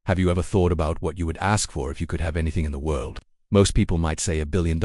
Have you ever thought about what you would ask for if you could have anything in the world? Most people might say $1 billion,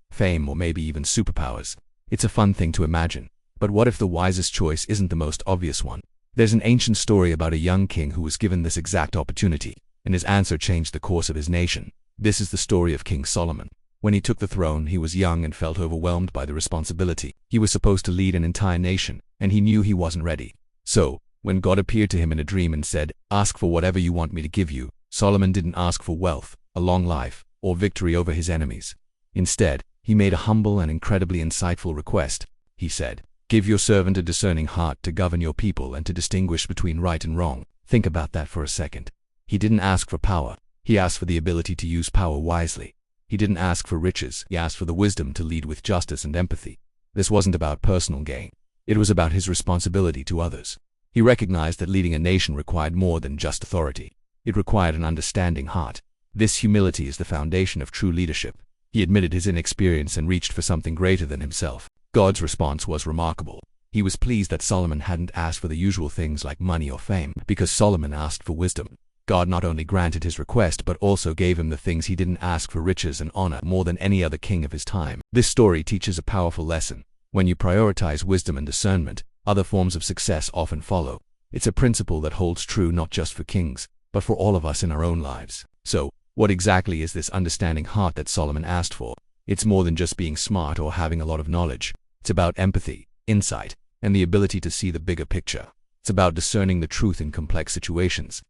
fame, or maybe even superpowers. It's a fun thing to imagine. But what if the wisest choice isn't the most obvious one? There's an ancient story about a young king who was given this exact opportunity, and his answer changed the course of his nation. This is the story of King Solomon. When he took the throne, he was young and felt overwhelmed by the responsibility. He was supposed to lead an entire nation, and he knew he wasn't ready. So, when God appeared to him in a dream and said, "Ask for whatever you want me to give you," Solomon didn't ask for wealth, a long life, or victory over his enemies. Instead, he made a humble and incredibly insightful request. He said, "Give your servant a discerning heart to govern your people and to distinguish between right and wrong." Think about that for a second. He didn't ask for power. He asked for the ability to use power wisely. He didn't ask for riches. He asked for the wisdom to lead with justice and empathy. This wasn't about personal gain. It was about his responsibility to others. He recognized that leading a nation required more than just authority. It required an understanding heart. This humility is the foundation of true leadership. He admitted his inexperience and reached for something greater than himself. God's response was remarkable. He was pleased that Solomon hadn't asked for the usual things like money or fame, because Solomon asked for wisdom. God not only granted his request but also gave him the things he didn't ask for: riches and honor, more than any other king of his time. This story teaches a powerful lesson. When you prioritize wisdom and discernment, other forms of success often follow. It's a principle that holds true not just for kings, but for all of us in our own lives. So, what exactly is this understanding heart that Solomon asked for? It's more than just being smart or having a lot of knowledge. It's about empathy, insight, and the ability to see the bigger picture. It's about discerning the truth in complex situations.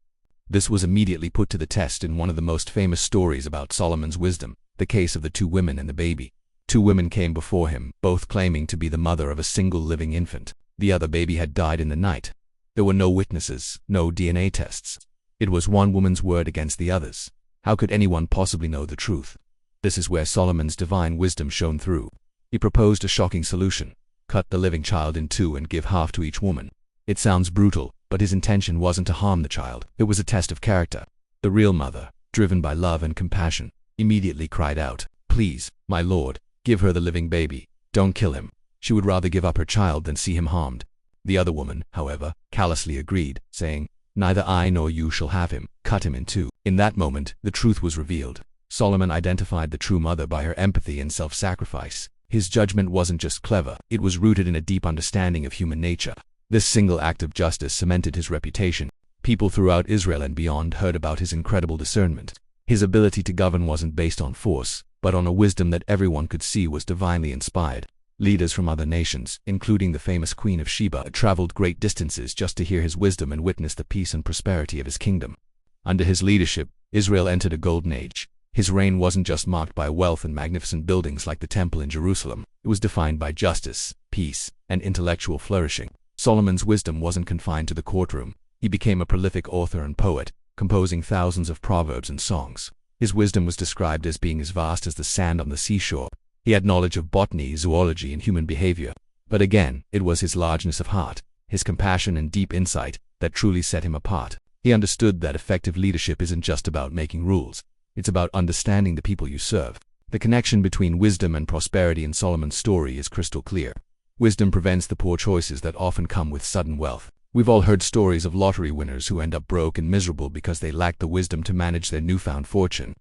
This was immediately put to the test in one of the most famous stories about Solomon's wisdom, the case of the two women and the baby. Two women came before him, both claiming to be the mother of a single living infant. The other baby had died in the night. There were no witnesses, no DNA tests. It was one woman's word against the other's. How could anyone possibly know the truth? This is where Solomon's divine wisdom shone through. He proposed a shocking solution: cut the living child in two and give half to each woman. It sounds brutal, but his intention wasn't to harm the child. It was a test of character. The real mother, driven by love and compassion, immediately cried out, "Please, my lord, give her the living baby. Don't kill him. She would rather give up her child than see him harmed." The other woman, however, callously agreed, saying, "Neither I nor you shall have him. Cut him in two." In that moment, the truth was revealed. Solomon identified the true mother by her empathy and self-sacrifice. His judgment wasn't just clever, it was rooted in a deep understanding of human nature. This single act of justice cemented his reputation. People throughout Israel and beyond heard about his incredible discernment. His ability to govern wasn't based on force, but on a wisdom that everyone could see was divinely inspired. Leaders from other nations, including the famous Queen of Sheba, traveled great distances just to hear his wisdom and witness the peace and prosperity of his kingdom. Under his leadership, Israel entered a golden age. His reign wasn't just marked by wealth and magnificent buildings like the Temple in Jerusalem. It was defined by justice, peace, and intellectual flourishing. Solomon's wisdom wasn't confined to the courtroom. He became a prolific author and poet, composing thousands of proverbs and songs. His wisdom was described as being as vast as the sand on the seashore. He had knowledge of botany, zoology, and human behavior. But again, it was his largeness of heart, his compassion and deep insight, that truly set him apart. He understood that effective leadership isn't just about making rules. It's about understanding the people you serve. The connection between wisdom and prosperity in Solomon's story is crystal clear. Wisdom prevents the poor choices that often come with sudden wealth. We've all heard stories of lottery winners who end up broke and miserable because they lack the wisdom to manage their newfound fortune.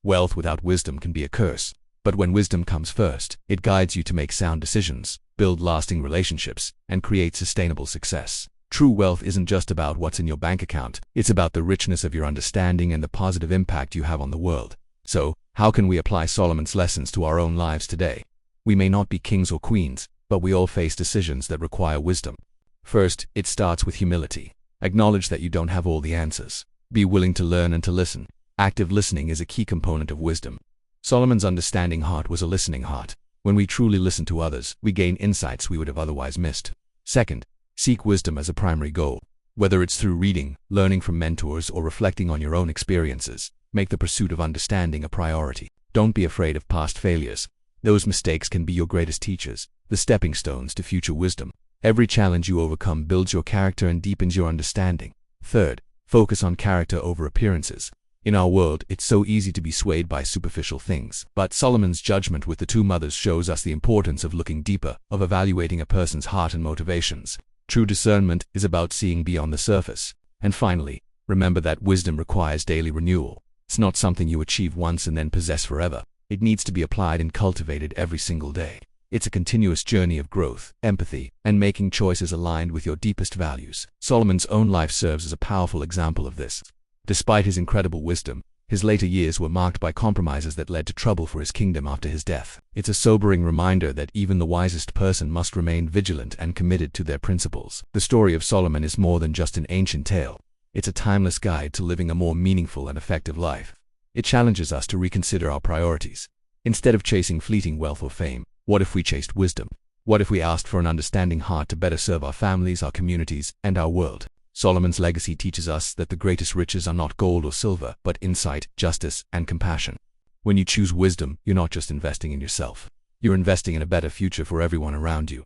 Wealth without wisdom can be a curse. But when wisdom comes first, it guides you to make sound decisions, build lasting relationships, and create sustainable success. True wealth isn't just about what's in your bank account. It's about the richness of your understanding and the positive impact you have on the world. So, how can we apply Solomon's lessons to our own lives today? We may not be kings or queens, but we all face decisions that require wisdom. First, it starts with humility. Acknowledge that you don't have all the answers. Be willing to learn and to listen. Active listening is a key component of wisdom. Solomon's understanding heart was a listening heart. When we truly listen to others, we gain insights we would have otherwise missed. Second, seek wisdom as a primary goal. Whether it's through reading, learning from mentors, or reflecting on your own experiences, make the pursuit of understanding a priority. Don't be afraid of past failures. Those mistakes can be your greatest teachers, the stepping stones to future wisdom. Every challenge you overcome builds your character and deepens your understanding. Third, focus on character over appearances. In our world, it's so easy to be swayed by superficial things. But Solomon's judgment with the two mothers shows us the importance of looking deeper, of evaluating a person's heart and motivations. True discernment is about seeing beyond the surface. And finally, Remember that wisdom requires daily renewal. It's not something you achieve once and then possess forever. It needs to be applied and cultivated every single day. It's a continuous journey of growth, empathy, and making choices aligned with your deepest values. Solomon's own life serves as a powerful example of this. Despite his incredible wisdom, his later years were marked by compromises that led to trouble for his kingdom after his death. It's a sobering reminder that even the wisest person must remain vigilant and committed to their principles. The story of Solomon is more than just an ancient tale. It's a timeless guide to living a more meaningful and effective life. It challenges us to reconsider our priorities. Instead of chasing fleeting wealth or fame, what if we chased wisdom? What if we asked for an understanding heart to better serve our families, our communities, and our world? Solomon's legacy teaches us that the greatest riches are not gold or silver, but insight, justice, and compassion. When you choose wisdom, you're not just investing in yourself. You're investing in a better future for everyone around you.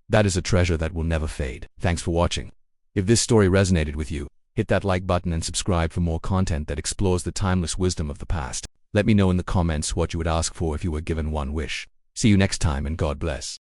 That is a treasure that will never fade. Thanks for watching. If this story resonated with you, hit that like button and subscribe for more content that explores the timeless wisdom of the past. Let me know in the comments what you would ask for if you were given one wish. See you next time, and God bless.